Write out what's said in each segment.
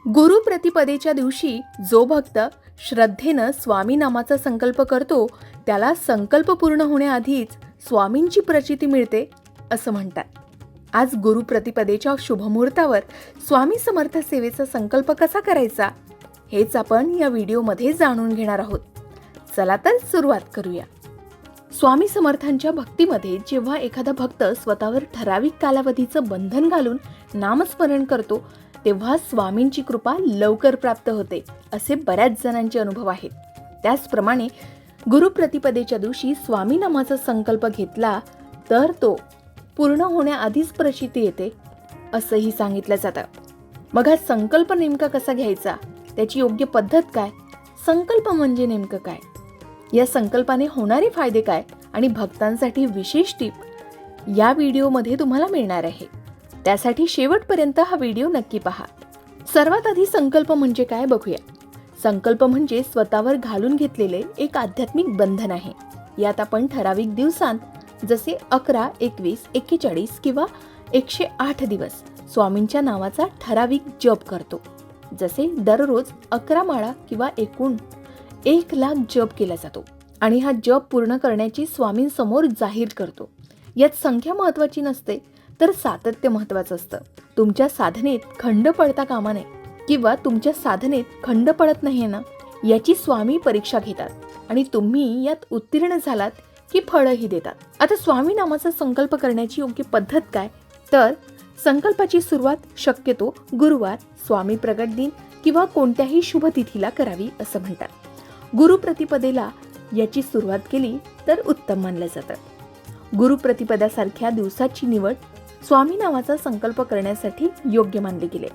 गुरु प्रतिपदेच्या दिवशी जो भक्त श्रद्धेनं स्वामी नामाचा संकल्प करतो त्याला संकल्प पूर्ण होण्याआधीच स्वामींची प्रचिती मिळते असं म्हणतात. आज गुरु प्रतिपदेच्या शुभमुहूर्तावर स्वामी समर्थ सेवेचा संकल्प कसा करायचा हेच आपण या व्हिडिओमध्ये जाणून घेणार आहोत. चला तर सुरुवात करूया. स्वामी समर्थांच्या भक्तीमध्ये जेव्हा एखादा भक्त स्वतःवर ठराविक कालावधीचं बंधन घालून नामस्मरण करतो तेव्हा स्वामींची कृपा लवकर प्राप्त होते असे बऱ्याच जणांचे अनुभव आहेत. त्याचप्रमाणे गुरु प्रतिपदेच्या दिवशी स्वामी नामाचा संकल्प घेतला तर तो पूर्ण होण्याआधीच प्रचिती येते असंही सांगितलं जातं. मग हा संकल्प नेमका कसा घ्यायचा, त्याची योग्य पद्धत काय, संकल्प म्हणजे नेमकं काय, या संकल्पाने होणारे फायदे काय आणि भक्तांसाठी विशेष टीप या व्हिडिओमध्ये तुम्हाला मिळणार आहे. त्यासाठी शेवटपर्यंत हा व्हिडिओ नक्की पहा. सर्वात आधी संकल्प म्हणजे काय बघूया. संकल्प म्हणजे स्वतःवर घालून घेतलेले एक आध्यात्मिक बंधन आहे. यात आपण ठराविक दिवसांत जसे 11, 21, 41 किंवा 108 दिवस स्वामींच्या नावाचा ठराविक जप करतो. जसे दररोज 11 माळा किंवा एकूण 1,00,000 जप केला जातो आणि हा जप पूर्ण करण्याची स्वामींसमोर जाहीर करतो. यात संख्या महत्वाची नसते तर सातत्य महत्वाचं असतं. तुमच्या साधनेत खंड पडता कामा नये किंवा तुमच्या साधनेत खंड पडत नाहीये ना याची स्वामी परीक्षा घेतात आणि तुम्ही यात उत्तीर्ण झालात की फळही देतात. आता स्वामी नामाचा संकल्प करण्याची योग्य पद्धत काय, तर संकल्पाची सुरुवात शक्यतो गुरुवार, स्वामी प्रगट दिन किंवा कोणत्याही शुभ तिथीला करावी असं म्हणतात. गुरु प्रतिपदेला याची सुरुवात केली तर उत्तम मानलं जातं. गुरु प्रतिपदासारख्या दिवसाची निवड स्वामी नावाचा संकल्प करण्यासाठी योग्य मानले गेले.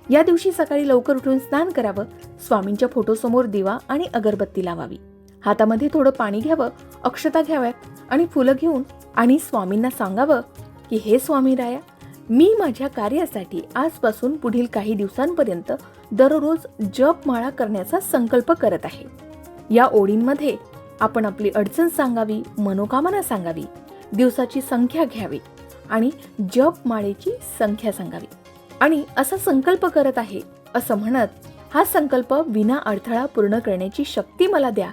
या दिवशी सकाळी लवकर उठून स्नान करावं, स्वामींच्या फोटोसमोर दिवा आणि अगरबत्ती लावावी, हातामध्ये थोडं पाणी घ्यावं, अक्षता घ्याव्यात आणि फुलं घेऊन आणि स्वामींना सांगावं की हे स्वामी राया, मी माझ्या कार्यासाठी आजपासून पुढील काही दिवसांपर्यंत दररोज जपमाळा करण्याचा संकल्प करत आहे. या ओळींमध्ये आपण आपली अडचण सांगावी, मनोकामना सांगावी, दिवसाची संख्या घ्यावी आणि जपमाळेची संख्या सांगावी आणि असा संकल्प करत आहे असं म्हणत हा संकल्प विना अडथळा पूर्ण करण्याची शक्ती मला द्या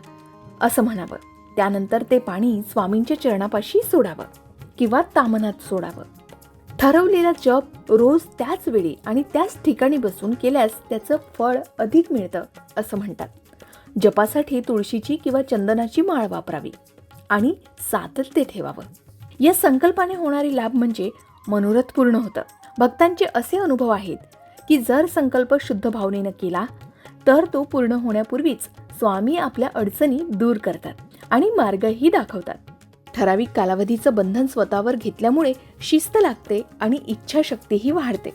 असं म्हणावं. त्यानंतर ते पाणी स्वामींच्या चरणापाशी सोडावं किंवा तामनात सोडावं. ठरवलेला जप रोज त्याच वेळी आणि त्याच ठिकाणी बसून केल्यास त्याचं फळ अधिक मिळतं असं म्हणतात. जपासाठी तुळशीची किंवा चंदनाची माळ वापरावी आणि सातत्य ठेवावं. या संकल्पाने होणारे लाभ म्हणजे मनोरथ पूर्ण होतं. भक्तांचे असे अनुभव आहेत की जर संकल्प शुद्ध भावनेनं केला तर तो पूर्ण होण्यापूर्वीच स्वामी आपल्या अडचणी दूर करतात आणि मार्गही दाखवतात. ठराविक कालावधीचं बंधन स्वतःवर घेतल्यामुळे शिस्त लागते आणि इच्छाशक्तीही वाढते.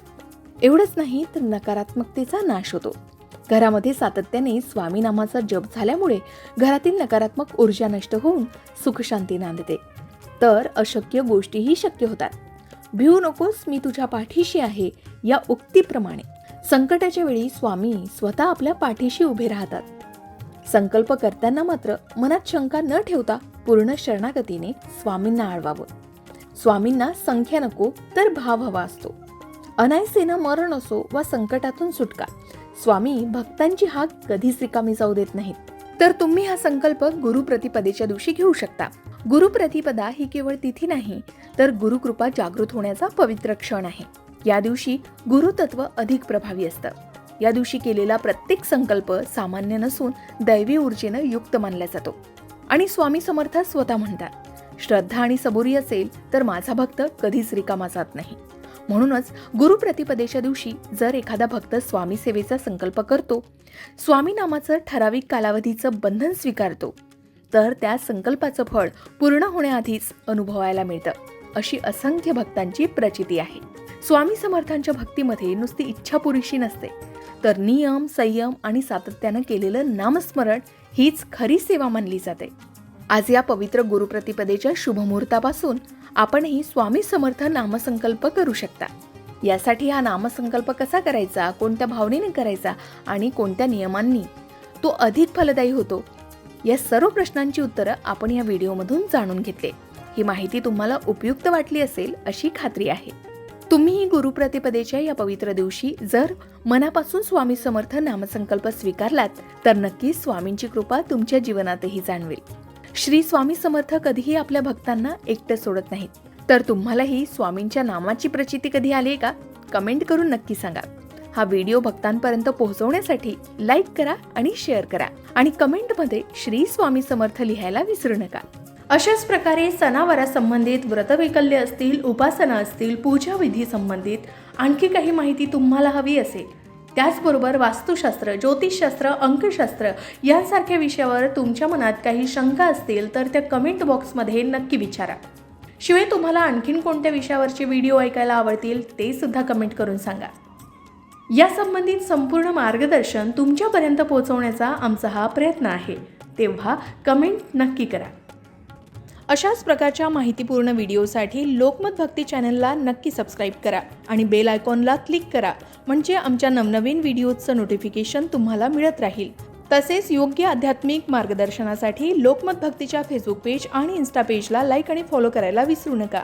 एवढंच नाही तर नकारात्मकतेचा नाश होतो. घरामध्ये सातत्याने स्वामी नामाचा जप झाल्यामुळे घरातील नकारात्मक ऊर्जा नष्ट होऊन सुखशांती नांदते. तर अशक्य गोष्टीही शक्य होतात. भिवू नकोस, मी तुझ्या पाठीशी आहे या उक्तीप्रमाणे संकटाच्या वेळी स्वामी स्वतः आपल्या पाठीशी उभे राहतात. संकल्प करताना मात्र मनात शंका न ठेवता पूर्ण शरणागतीने स्वामींना आळवावं. स्वामींना संख्या नको तर भाव हवा असतो. अनायसेनं मरण असो वा संकटातून सुटका, स्वामी भक्तांची हाक कधीच रिकामी जाऊ देत नाहीत. तर तुम्ही हा संकल्प गुरु प्रतिपदेच्या दिवशी घेऊ शकता. गुरु प्रतिपदा ही केवळ तिथी नाही तर गुरुकृपा जागृत होण्याचा पवित्र क्षण आहे. या दिवशी गुरुतत्व अधिक प्रभावी असतं. या दिवशी केलेला प्रत्येक संकल्प सामान्य नसून दैवी ऊर्जेनं युक्त मानला जातो आणि स्वामी समर्थ स्वतः म्हणतात, श्रद्धा आणि सबुरी असेल तर माझा भक्त कधीच रिकामा जात नाही. म्हणूनच गुरु प्रतिपदेच्या दिवशी जर एखादा भक्त स्वामी सेवेचा संकल्प करतो, स्वामी नामाचं ठराविक कालावधीचं बंधन स्वीकारतो तर त्या संकल्पाचं फळ पूर्ण होण्याआधीच अनुभवायला मिळतं अशी असंख्य भक्तांची प्रचिती आहे. स्वामी समर्थांच्या भक्तीमध्ये नुसती इच्छा पुरेशी नसते तर नियम, संयम आणि सातत्यानं केलेलं नामस्मरण हीच खरी सेवा मानली जाते. आज या पवित्र गुरुप्रतिपदेच्या शुभमुहूर्तापासून आपणही स्वामी समर्थ नामसंकल्प करू शकता. यासाठी हा नामसंकल्प कसा करायचा, कोणत्या भावनेने करायचा आणि कोणत्या नियमांनी तो अधिक फलदायी होतो, या सर्व प्रश्नांची उत्तरं आपण या व्हिडिओमधून जाणून घेतले. ही माहिती तुम्हाला उपयुक्त वाटली असेल अशी खात्री आहे. तुम्हीही गुरुप्रतिपदेच्या या पवित्र दिवशी जर मनापासून स्वामी समर्थ नामसंकल्प स्वीकारलात तर नक्कीच स्वामींची कृपा तुमच्या जीवनातही जाणवेल. श्री स्वामी समर्थ कधीही आपल्या भक्तांना एकटं सोडत नाहीत. तर तुम्हालाही स्वामींच्या नामाची प्रचिती कधी आली आहे का? कमेंट करून नक्की सांगा. हा व्हिडिओ भक्तांपर्यंत पोहोचवण्यासाठी लाईक करा आणि शेअर करा आणि कमेंटमध्ये श्री स्वामी समर्थ लिहायला विसरू नका. अशाच प्रकारे सणावारासंबंधित व्रतवैकल्य असतील, उपासना असतील, पूजाविधी संबंधित आणखी काही माहिती तुम्हाला हवी असेल, त्याचबरोबर वास्तुशास्त्र, ज्योतिषशास्त्र, अंकशास्त्र यांसारख्या विषयावर तुमच्या मनात काही शंका असतील तर त्या कमेंट बॉक्समध्ये नक्की विचारा. शिवाय तुम्हाला आणखीन कोणत्या विषयावरचे व्हिडिओ ऐकायला आवडतील ते सुद्धा कमेंट करून सांगा. या संबंधित संपूर्ण मार्गदर्शन तुमच्यापर्यंत पोहोचवण्याचा आमचा हा प्रयत्न आहे, तेव्हा कमेंट नक्की करा. अशाच प्रकारच्या माहितीपूर्ण व्हिडिओसाठी लोकमत भक्ती चॅनलला नक्की सबस्क्राईब करा आणि बेल आयकॉनला क्लिक करा, म्हणजे आमच्या नवनवीन व्हिडिओचं नोटिफिकेशन तुम्हाला मिळत राहील. तसेच योग्य आध्यात्मिक मार्गदर्शनासाठी लोकमत भक्तीच्या फेसबुक पेज आणि इन्स्टा पेजला लाईक आणि फॉलो करायला विसरू नका.